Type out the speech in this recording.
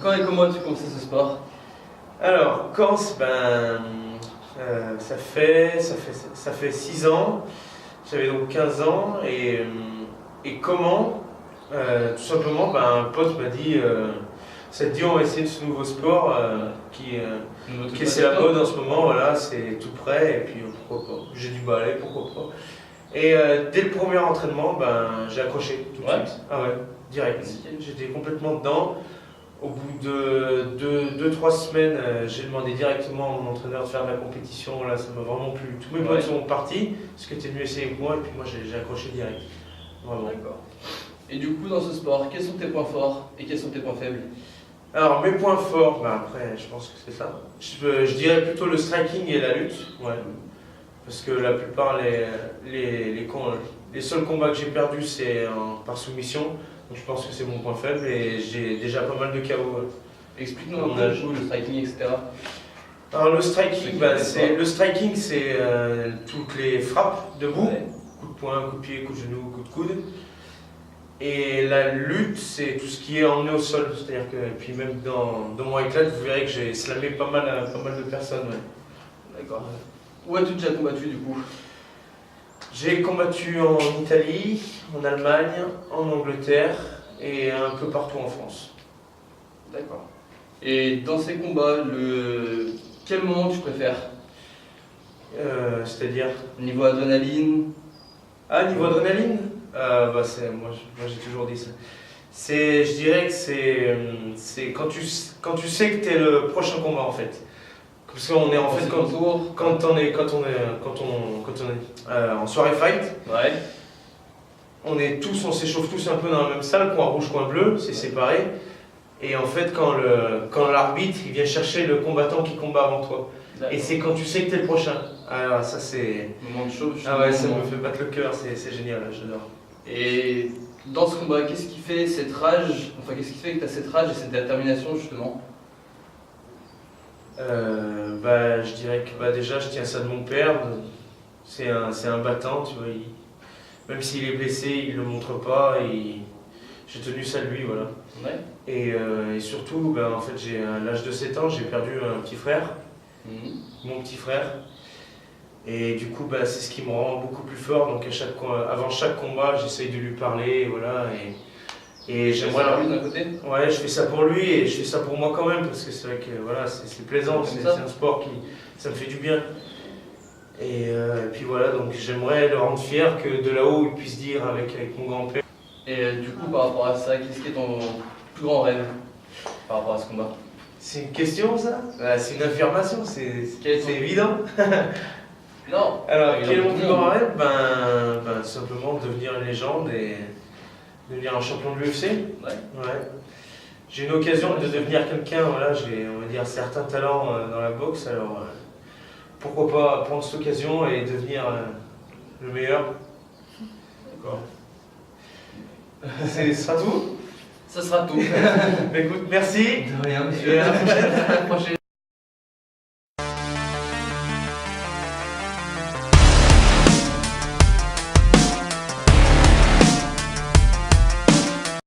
quand et comment as-tu commencé ce sport? Alors, Corse, ça fait 6 ans, j'avais donc 15 ans, et comment? Tout simplement, un pote m'a dit, ça te dit on va essayer de ce nouveau sport qui c'est la mode en ce moment, voilà, c'est tout prêt, et puis pourquoi pas, j'ai dit bah allez, pourquoi pas. Et dès le premier entraînement, j'ai accroché tout de suite. Ah ouais, direct, j'étais complètement dedans. Au bout de 2-3 semaines, j'ai demandé directement à mon entraîneur de faire de la compétition. Là, ça m'a vraiment plu. Tous mes potes sont partis parce que tu es venu essayer avec moi et puis moi j'ai accroché direct. Vraiment. D'accord. Et du coup, dans ce sport, quels sont tes points forts et quels sont tes points faibles? Alors, mes points forts, après, je pense que c'est ça. Je dirais plutôt le striking et la lutte. Ouais. Parce que la plupart, les seuls combats que j'ai perdus, c'est par soumission. Donc je pense que c'est mon point faible et j'ai déjà pas mal de KO. Explique-nous un peu le striking, etc. Alors le striking, c'est toutes les frappes debout, coup de poing, coup de pied, coup de genou, coup de coude. Et la lutte, c'est tout ce qui est emmené au sol. C'est-à-dire que, puis même dans mon éclat, vous verrez que j'ai slamé pas mal de personnes. Ouais. D'accord. Où as-tu déjà combattu du coup? J'ai combattu en Italie, en Allemagne, en Angleterre et un peu partout en France. D'accord. Et dans ces combats, quel moment tu préfères? C'est-à-dire? Niveau adrénaline? Ah, niveau adrénaline? Moi j'ai toujours dit ça. Je dirais que c'est quand tu sais que tu es le prochain combat en fait. Parce qu'on est en fait quand on est en soirée fight, ouais. On s'échauffe tous un peu dans la même salle, coin rouge, coin bleu, c'est séparé. Et en fait quand l'arbitre il vient chercher le combattant qui combat avant toi. Et c'est quand tu sais que tu es le prochain. Alors ça c'est... Moment de chaud. Ah ouais, ça me fait battre le cœur, c'est génial, j'adore. Et dans ce combat, qu'est-ce qui fait cette rage, qu'est-ce qui fait que tu as cette rage et cette détermination justement? Je dirais que déjà je tiens ça de mon père, c'est un battant, tu vois, même s'il est blessé, il ne le montre pas, j'ai tenu ça de lui, voilà. Ouais. Et surtout, en fait, à l'âge de 7 ans, j'ai perdu un petit frère, mon petit frère, et du coup c'est ce qui me rend beaucoup plus fort, donc avant chaque combat, j'essaye de lui parler, voilà, et j'aimerais... d'un côté? Ouais, je fais ça pour lui et je fais ça pour moi quand même parce que c'est vrai que voilà, c'est plaisant, c'est un sport ça me fait du bien. Et puis voilà, donc j'aimerais le rendre fier que de là-haut il puisse dire avec mon grand-père. Et du coup, par rapport à ça, qu'est-ce qui est ton plus grand rêve par rapport à ce combat? C'est une question ça? C'est une affirmation, c'est évident. Non. Alors, quel est mon plus grand rêve? Simplement devenir une légende et devenir un champion de l'UFC. Ouais. J'ai une occasion de devenir quelqu'un, voilà, j'ai, on va dire, certains talents dans la boxe, alors pourquoi pas prendre cette occasion et devenir le meilleur. D'accord. Ce sera tout? Ça sera tout. Écoute, merci. De rien, monsieur. Et à la prochaine. À la prochaine.